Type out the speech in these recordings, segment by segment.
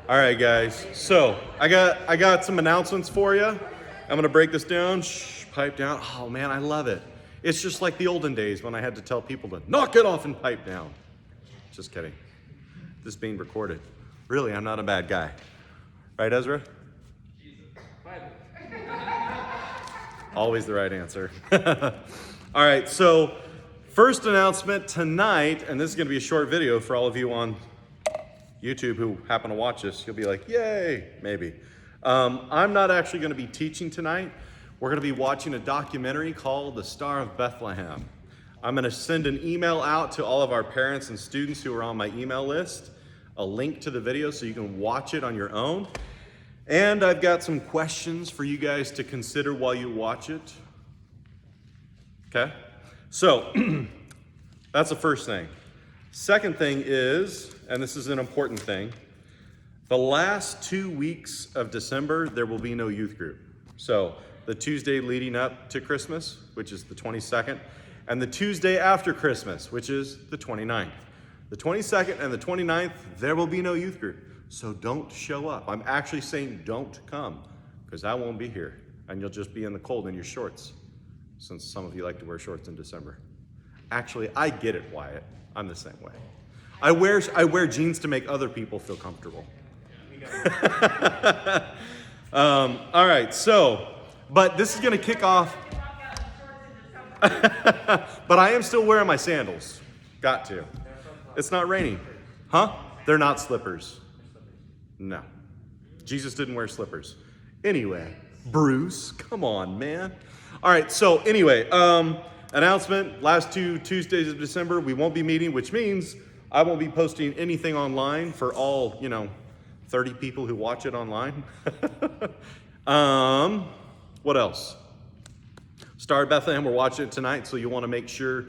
All right, guys. So I got some announcements for you. I'm gonna break this down. Shh, pipe down. Oh man, I love it. It's just like the olden days when I had to tell people to knock it off and pipe down. Just kidding. This is being recorded. Really, I'm not a bad guy. Right, Ezra? Always the right answer. All right, so first announcement tonight, and this is going to be a short video for all of you on YouTube who happen to watch this. You'll be like, yay, maybe. I'm not actually going to be teaching tonight. We're going to be watching a documentary called The Star of Bethlehem. I'm going to send an email out to all of our parents and students who are on my email list, a link to the video so you can watch it on your own. And I've got some questions for you guys to consider while you watch it. Okay? So, that's the first thing. Second thing is, and this is an important thing, the last 2 weeks of December, there will be no youth group. So, the Tuesday leading up to Christmas, which is the 22nd, and the Tuesday after Christmas, which is the 29th. The 22nd and the 29th, there will be no youth group. So don't show up. I'm actually saying don't come, because I won't be here, and you'll just be in the cold in your shorts, since some of you like to wear shorts in December. Actually, I get it, Wyatt. I'm the same way. I wear jeans to make other people feel comfortable. All right, so, but this is going to kick off. But I am still wearing my sandals. Got to. It's not raining. Huh? They're not slippers. No. Jesus didn't wear slippers. Anyway, Bruce, come on, man. All right, so anyway, announcement, last 2 Tuesdays of December, we won't be meeting, which means I won't be posting anything online for all, 30 people who watch it online. What else? Star of Bethlehem, we're watching it tonight, so you want to make sure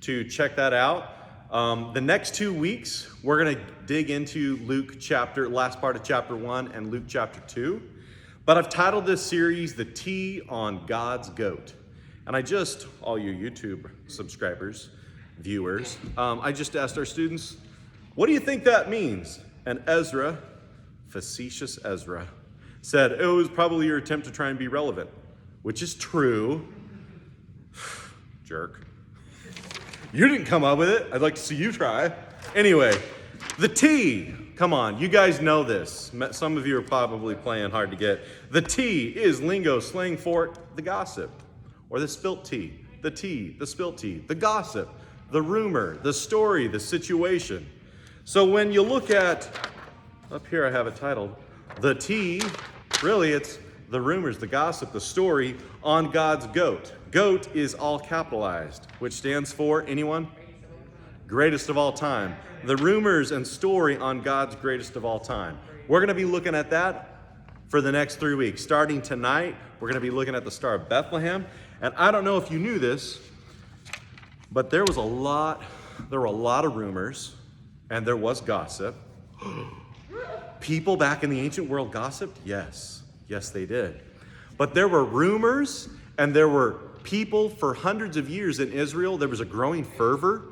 to check that out. The next 2 weeks, we're going to dig into last part of chapter 1 and Luke chapter 2. But I've titled this series, The Tea on God's Goat. And all you YouTube subscribers, viewers, I just asked our students, what do you think that means? And Ezra, facetious Ezra, said, it was probably your attempt to try and be relevant, which is true. Jerk. You didn't come up with it. I'd like to see you try. Anyway, the tea. Come on, you guys know this. Some of you are probably playing hard to get. The tea is lingo slang for the gossip, or the spilt tea, the spilt tea, the gossip, the rumor, the story, the situation. So when you look at, up here I have it titled, the tea, really it's the rumors, the gossip, the story on God's goat. Goat is all capitalized, which stands for, anyone? Greatest of all time. The rumors and story on God's greatest of all time. We're going to be looking at that for the next 3 weeks. Starting tonight, we're going to be looking at the Star of Bethlehem. And I don't know if you knew this, but there were a lot of rumors, and there was gossip. People back in the ancient world gossiped? Yes, they did. But there were rumors, and there were people for hundreds of years in Israel. There was a growing fervor.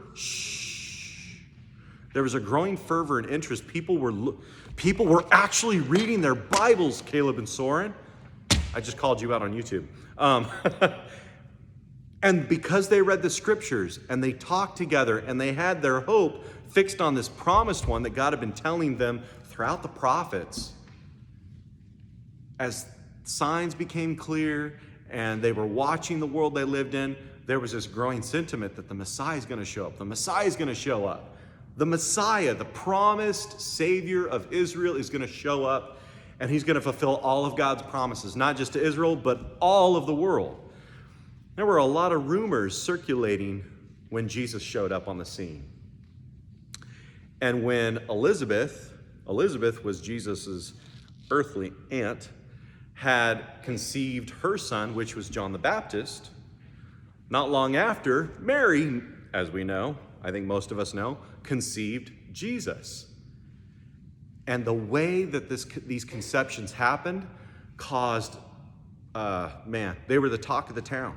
There was a growing fervor and interest. People were actually reading their Bibles, Caleb and Soren. I just called you out on YouTube. And because they read the scriptures and they talked together and they had their hope fixed on this promised one that God had been telling them throughout the prophets, as signs became clear and they were watching the world they lived in, there was this growing sentiment that the Messiah is going to show up. The Messiah is going to show up. The Messiah, the promised Savior of Israel, is going to show up, and he's going to fulfill all of God's promises, not just to Israel, but all of the world. There were a lot of rumors circulating when Jesus showed up on the scene. And when Elizabeth was Jesus's earthly aunt, had conceived her son, which was John the Baptist, not long after, Mary, as we know, I think most of us know, conceived Jesus. And the way that these conceptions happened caused, they were the talk of the town.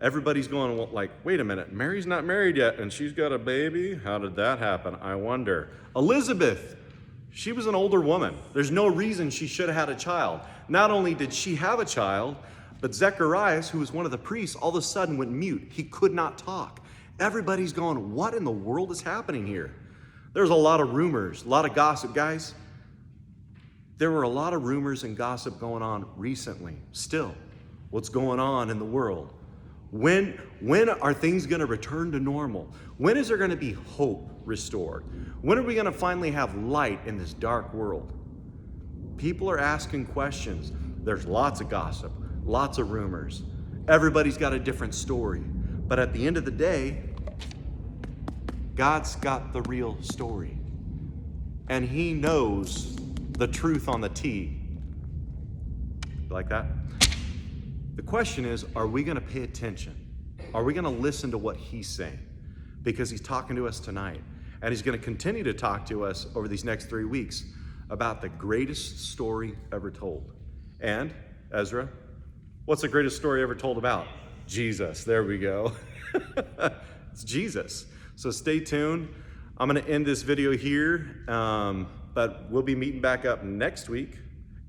Everybody's going like, wait a minute, Mary's not married yet and she's got a baby? How did that happen? I wonder. Elizabeth, She was an older woman. There's no reason she should have had a child. Not only did she have a child, but Zacharias, who was one of the priests, all of a sudden went mute. He could not talk. Everybody's going, what in the world is happening here? There's a lot of rumors, a lot of gossip, guys. There were a lot of rumors and gossip going on recently. Still, what's going on in the world? When are things going to return to normal? When is there going to be hope restored? When are we going to finally have light in this dark world? People are asking questions. There's lots of gossip, lots of rumors. Everybody's got a different story. But at the end of the day, God's got the real story. And He knows the truth on the T. You like that? The question is, are we going to pay attention? Are we going to listen to what He's saying? Because He's talking to us tonight. And He's going to continue to talk to us over these next 3 weeks about the greatest story ever told. And, Ezra, what's the greatest story ever told about? Jesus. There we go. It's Jesus. So stay tuned. I'm going to end this video here, but we'll be meeting back up next week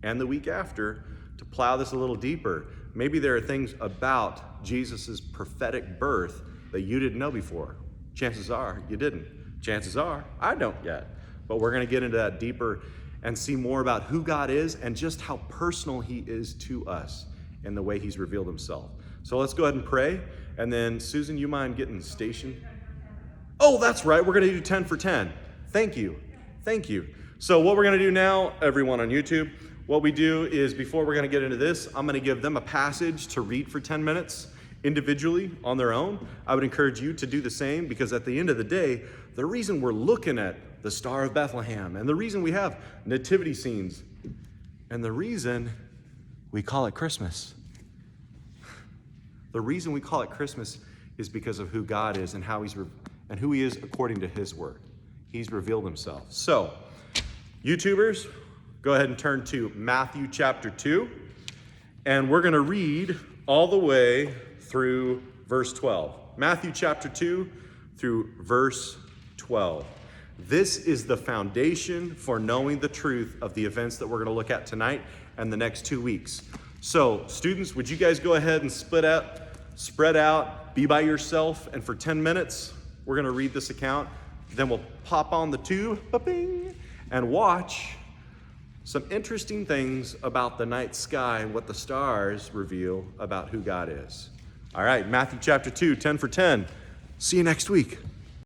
and the week after to plow this a little deeper. Maybe there are things about Jesus's prophetic birth that you didn't know before. Chances are you didn't. Chances are I don't yet. But we're going to get into that deeper and see more about who God is and just how personal He is to us in the way He's revealed Himself. So let's go ahead and pray. And then, Susan, you mind getting stationed? Oh, that's right. We're going to do 10 for 10. Thank you. Thank you. So what we're going to do now, everyone on YouTube, what we do is before we're going to get into this, I'm going to give them a passage to read for 10 minutes individually on their own. I would encourage you to do the same, because at the end of the day, the reason we're looking at the Star of Bethlehem and the reason we have nativity scenes and the reason we call it Christmas, the reason we call it Christmas is because of who God is and how and who He is according to His word. He's revealed Himself. So, YouTubers, go ahead and turn to Matthew chapter 2, and we're going to read all the way through verse 12. Matthew chapter 2 through verse 12. This is the foundation for knowing the truth of the events that we're going to look at tonight and the next 2 weeks. So, students, would you guys go ahead and spread out, be by yourself, and for 10 minutes, we're going to read this account. Then we'll pop on the tube, ba-bing, and watch some interesting things about the night sky and what the stars reveal about who God is. All right, Matthew chapter 2, 10 for 10. See you next week.